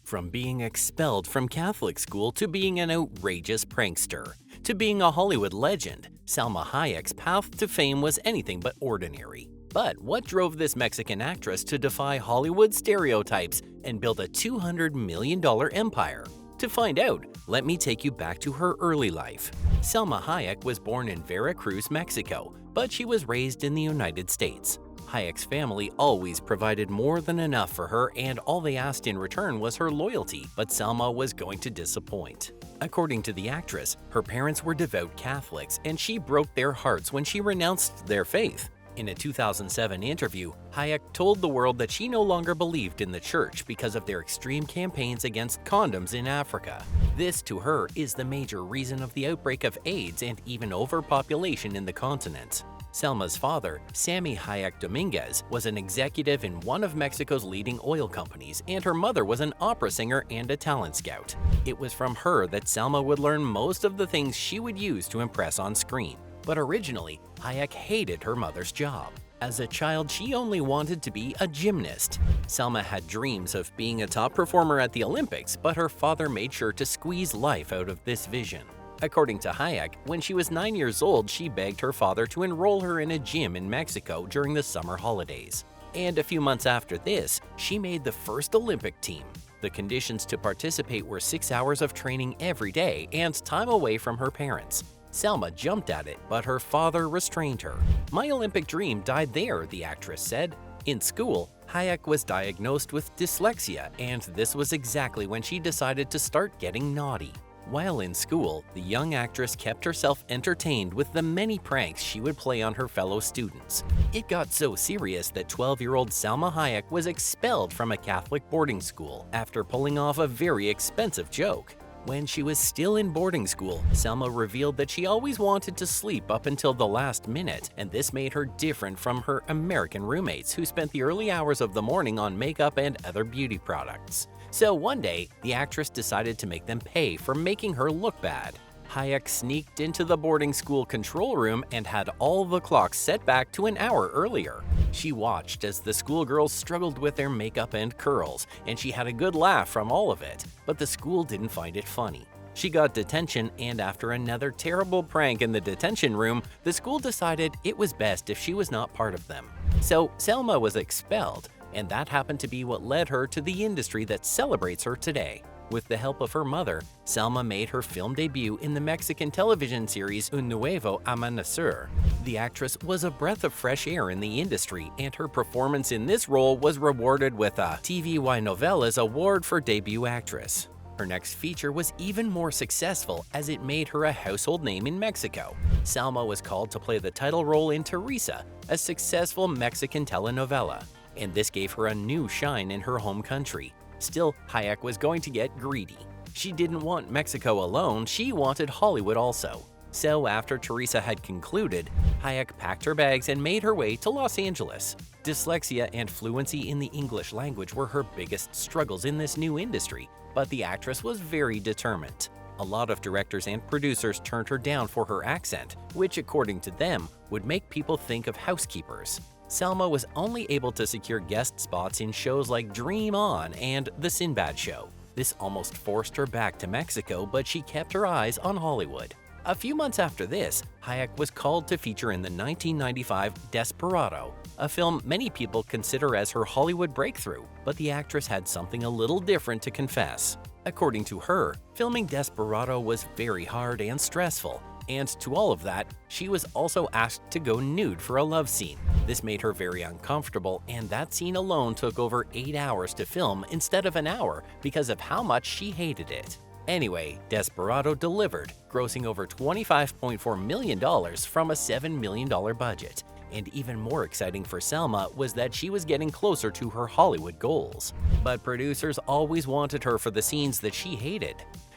From being expelled from Catholic school to being an outrageous prankster, to being a Hollywood legend, Salma Hayek's path to fame was anything but ordinary. But what drove this Mexican actress to defy Hollywood stereotypes and build a $200 million empire? To find out, let me take you back to her early life. Salma Hayek was born in Veracruz, Mexico, but she was raised in the United States. Hayek's family always provided more than enough for her, and all they asked in return was her loyalty, but Salma was going to disappoint. According to the actress, her parents were devout Catholics, and she broke their hearts when she renounced their faith. In a 2007 interview, Hayek told the world that she no longer believed in the church because of their extreme campaigns against condoms in Africa. This, to her, is the major reason of the outbreak of AIDS and even overpopulation in the continent. Salma's father, Sammy Hayek Dominguez, was an executive in one of Mexico's leading oil companies, and her mother was an opera singer and a talent scout. It was from her that Salma would learn most of the things she would use to impress on screen. But originally, Hayek hated her mother's job. As a child, she only wanted to be a gymnast. Salma had dreams of being a top performer at the Olympics, but her father made sure to squeeze life out of this vision. According to Hayek, when she was 9 years old, she begged her father to enroll her in a gym in Mexico during the summer holidays. And a few months after this, she made the first Olympic team. The conditions to participate were 6 hours of training every day and time away from her parents. Salma jumped at it, but her father restrained her. "My Olympic dream died there," the actress said. In school, Hayek was diagnosed with dyslexia, and this was exactly when she decided to start getting naughty. While in school, the young actress kept herself entertained with the many pranks she would play on her fellow students. It got so serious that 12-year-old Salma Hayek was expelled from a Catholic boarding school after pulling off a very expensive joke. When she was still in boarding school, Salma revealed that she always wanted to sleep up until the last minute, and this made her different from her American roommates who spent the early hours of the morning on makeup and other beauty products. So one day, the actress decided to make them pay for making her look bad. Hayek sneaked into the boarding school control room and had all the clocks set back to an hour earlier. She watched as the schoolgirls struggled with their makeup and curls, and she had a good laugh from all of it, but the school didn't find it funny. She got detention, and after another terrible prank in the detention room, the school decided it was best if she was not part of them. So Salma was expelled, and that happened to be what led her to the industry that celebrates her today. With the help of her mother, Salma made her film debut in the Mexican television series Un Nuevo Amanecer. The actress was a breath of fresh air in the industry, and her performance in this role was rewarded with a TVY Novelas Award for Debut Actress. Her next feature was even more successful as it made her a household name in Mexico. Salma was called to play the title role in Teresa, a successful Mexican telenovela, and this gave her a new shine in her home country. Still, Hayek was going to get greedy. She didn't want Mexico alone, she wanted Hollywood also. So after Teresa had concluded, Hayek packed her bags and made her way to Los Angeles. Dyslexia and fluency in the English language were her biggest struggles in this new industry, but the actress was very determined. A lot of directors and producers turned her down for her accent, which according to them would make people think of housekeepers. Salma was only able to secure guest spots in shows like Dream On and The Sinbad Show. This almost forced her back to Mexico, but she kept her eyes on Hollywood. A few months after this, Hayek was called to feature in the 1995 Desperado, a film many people consider as her Hollywood breakthrough, but the actress had something a little different to confess. According to her, filming Desperado was very hard and stressful, and to all of that, she was also asked to go nude for a love scene. This made her very uncomfortable, and that scene alone took over 8 hours to film instead of an hour because of how much she hated it. Anyway, Desperado delivered, grossing over $25.4 million from a $7 million budget. And even more exciting for Salma was that she was getting closer to her Hollywood goals. But producers always wanted her for the scenes that she hated.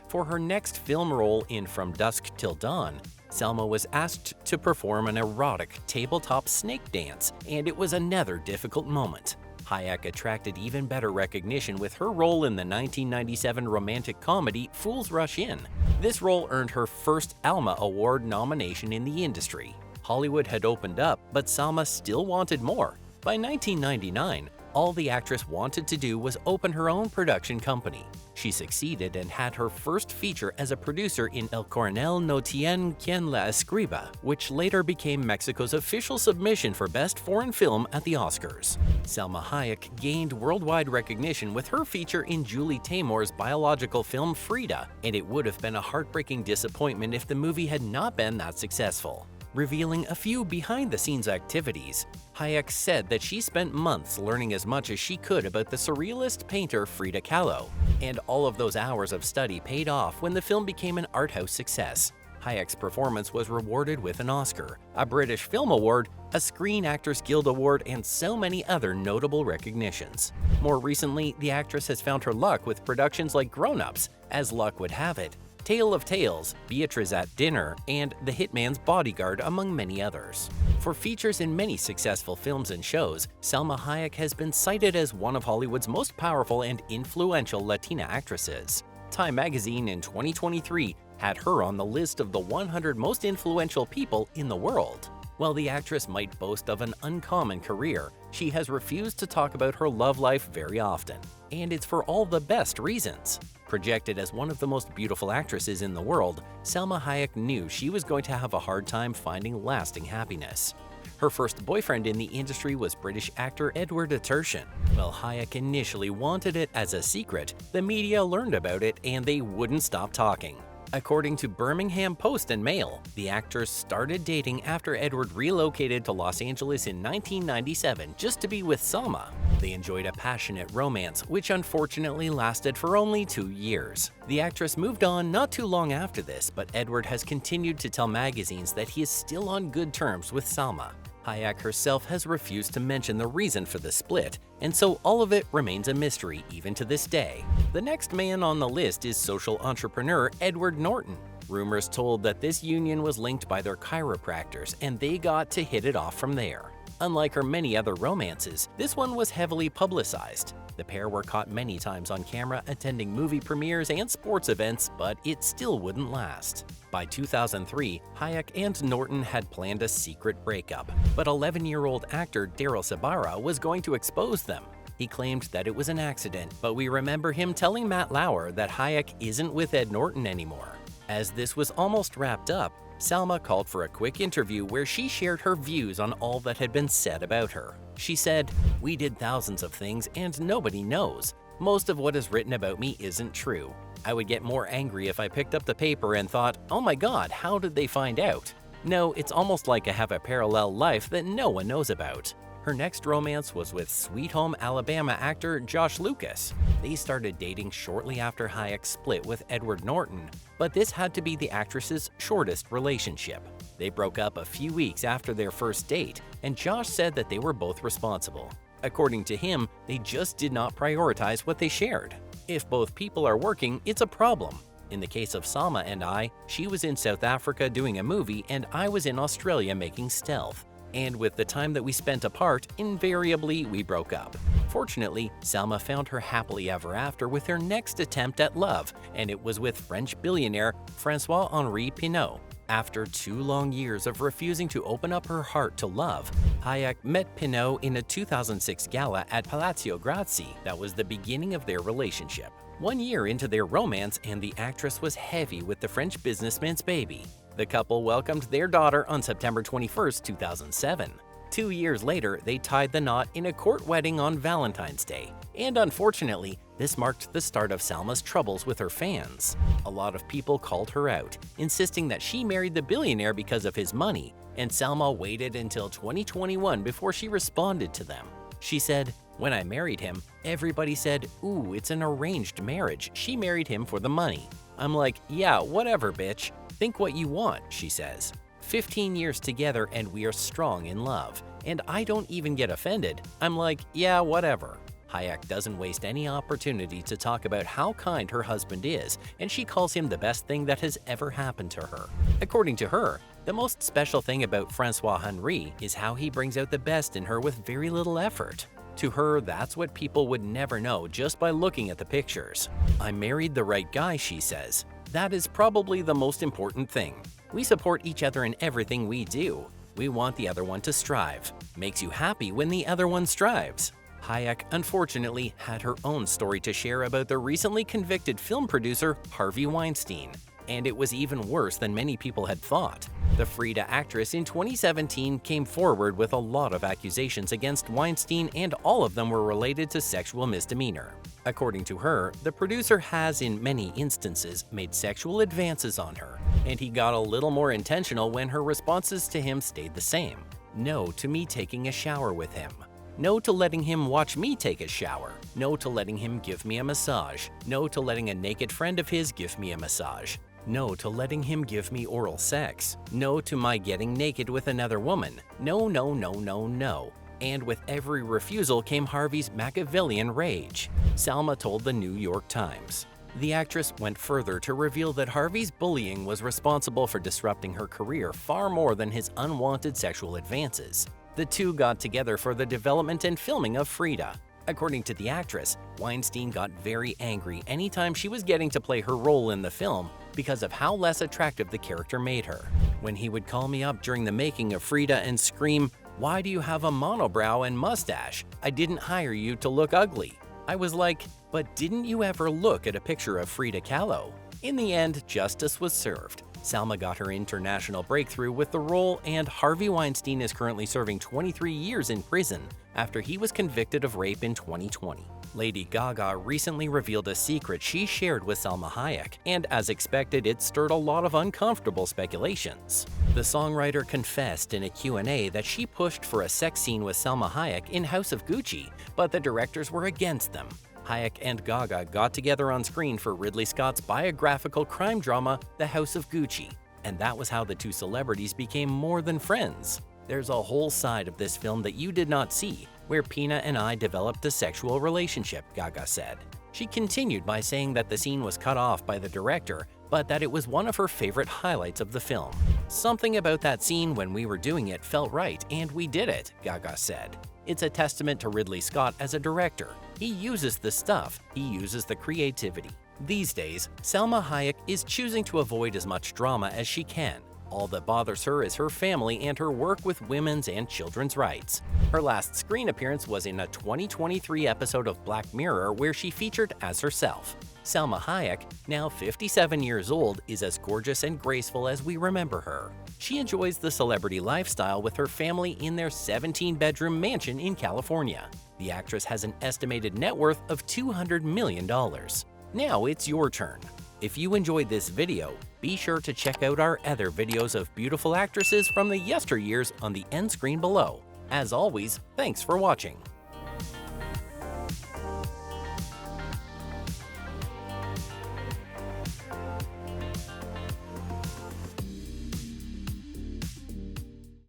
For her next film role in From Dusk Till Dawn, Salma was asked to perform an erotic tabletop snake dance, and it was another difficult moment. Hayek attracted even better recognition with her role in the 1997 romantic comedy Fools Rush In. This role earned her first Alma Award nomination in the industry. Hollywood had opened up, but Salma still wanted more. By 1999, All the actress wanted to do was open her own production company. She succeeded and had her first feature as a producer in El Coronel no tiene quien la escriba, which later became Mexico's official submission for Best Foreign Film at the Oscars. Salma Hayek gained worldwide recognition with her feature in Julie Taymor's biological film Frida, and it would have been a heartbreaking disappointment if the movie had not been that successful. Revealing a few behind-the-scenes activities, Hayek said that she spent months learning as much as she could about the surrealist painter Frida Kahlo, and all of those hours of study paid off when the film became an art house success. Hayek's performance was rewarded with an Oscar, a British Film Award, a Screen Actors Guild Award, and so many other notable recognitions. More recently, the actress has found her luck with productions like Grown Ups, As Luck Would Have It, Tale of Tales, Beatrice at Dinner, and The Hitman's Bodyguard, among many others. For features in many successful films and shows, Salma Hayek has been cited as one of Hollywood's most powerful and influential Latina actresses. Time magazine in 2023 had her on the list of the 100 most influential people in the world. While the actress might boast of an uncommon career, she has refused to talk about her love life very often, and it's for all the best reasons. Projected as one of the most beautiful actresses in the world, Salma Hayek knew she was going to have a hard time finding lasting happiness. Her first boyfriend in the industry was British actor Edward Tertian. While Hayek initially wanted it as a secret, the media learned about it and they wouldn't stop talking. According to Birmingham Post and Mail, the actors started dating after Edward relocated to Los Angeles in 1997 just to be with Salma. They enjoyed a passionate romance, which unfortunately lasted for only 2 years. The actress moved on not too long after this, but Edward has continued to tell magazines that he is still on good terms with Salma. Hayek herself has refused to mention the reason for the split, and so all of it remains a mystery even to this day. The next man on the list is social entrepreneur Edward Norton. Rumors told that this union was linked by their chiropractors, and they got to hit it off from there. Unlike her many other romances, this one was heavily publicized. The pair were caught many times on camera attending movie premieres and sports events, but it still wouldn't last. By 2003, Hayek and Norton had planned a secret breakup, but 11-year-old actor Daryl Sabara was going to expose them. He claimed that it was an accident, but we remember him telling Matt Lauer that Hayek isn't with Ed Norton anymore. As this was almost wrapped up, Salma called for a quick interview where she shared her views on all that had been said about her. She said, "We did thousands of things and nobody knows. Most of what is written about me isn't true. I would get more angry if I picked up the paper and thought, oh my god, how did they find out? No, it's almost like I have a parallel life that no one knows about." Her next romance was with Sweet Home Alabama actor Josh Lucas. They started dating shortly after Hayek split with Edward Norton, but this had to be the actress's shortest relationship. They broke up a few weeks after their first date, and Josh said that they were both responsible. According to him, they just did not prioritize what they shared. If both people are working, it's a problem. In the case of Salma and I, she was in South Africa doing a movie and I was in Australia making Stealth. And with the time that we spent apart, invariably we broke up. Fortunately, Salma found her happily ever after with her next attempt at love, and it was with French billionaire François-Henri Pinault. After 2 long years of refusing to open up her heart to love, Hayek met Pinault in a 2006 gala at Palazzo Grassi that was the beginning of their relationship. 1 year into their romance, and the actress was heavy with the French businessman's baby. The couple welcomed their daughter on September 21, 2007. 2 years later, they tied the knot in a court wedding on Valentine's Day, and unfortunately, this marked the start of Salma's troubles with her fans. A lot of people called her out, insisting that she married the billionaire because of his money, and Salma waited until 2021 before she responded to them. She said, "When I married him, everybody said, 'Ooh, it's an arranged marriage. She married him for the money.' I'm like, yeah, whatever, bitch. Think what you want," she says. 15 years together and we are strong in love. And I don't even get offended. I'm like, yeah, whatever. Hayek doesn't waste any opportunity to talk about how kind her husband is, and she calls him the best thing that has ever happened to her. According to her, the most special thing about François-Henri is how he brings out the best in her with very little effort. To her, that's what people would never know just by looking at the pictures. "I married the right guy," she says. "That is probably the most important thing. We support each other in everything we do. We want the other one to strive. Makes you happy when the other one strives." Hayek, unfortunately, had her own story to share about the recently convicted film producer Harvey Weinstein, and it was even worse than many people had thought. The Frida actress in 2017 came forward with a lot of accusations against Weinstein, and all of them were related to sexual misdemeanor. According to her, the producer has in many instances made sexual advances on her, and he got a little more intentional when her responses to him stayed the same. No to me taking a shower with him. No to letting him watch me take a shower. No to letting him give me a massage. No to letting a naked friend of his give me a massage. No to letting him give me oral sex. No to my getting naked with another woman. No, no, no, no, no. And with every refusal came Harvey's Machiavellian rage, Salma told the New York Times. The actress went further to reveal that Harvey's bullying was responsible for disrupting her career far more than his unwanted sexual advances. The two got together for the development and filming of Frida. According to the actress, Weinstein got very angry anytime she was getting to play her role in the film because of how less attractive the character made her. When he would call me up during the making of Frida and scream, "Why do you have a monobrow and mustache? I didn't hire you to look ugly." I was like, "But didn't you ever look at a picture of Frida Kahlo?" In the end, justice was served. Salma got her international breakthrough with the role, and Harvey Weinstein is currently serving 23 years in prison after he was convicted of rape in 2020. Lady Gaga recently revealed a secret she shared with Salma Hayek, and as expected, it stirred a lot of uncomfortable speculations. The songwriter confessed in a Q&A that she pushed for a sex scene with Salma Hayek in House of Gucci, but the directors were against them. Hayek and Gaga got together on screen for Ridley Scott's biographical crime drama, The House of Gucci, and that was how the two celebrities became more than friends. There's a whole side of this film that you did not see, where Pina and I developed a sexual relationship, Gaga said. She continued by saying that the scene was cut off by the director, but that it was one of her favorite highlights of the film. "Something about that scene when we were doing it felt right, and we did it," Gaga said. It's a testament to Ridley Scott as a director. He uses the stuff, he uses the creativity. These days, Salma Hayek is choosing to avoid as much drama as she can. All that bothers her is her family and her work with women's and children's rights. Her last screen appearance was in a 2023 episode of Black Mirror where she featured as herself. Salma Hayek, now 57 years old, is as gorgeous and graceful as we remember her. She enjoys the celebrity lifestyle with her family in their 17-bedroom mansion in California. The actress has an estimated net worth of $200 million. Now it's your turn. If you enjoyed this video, be sure to check out our other videos of beautiful actresses from the yesteryears on the end screen below. As always, thanks for watching.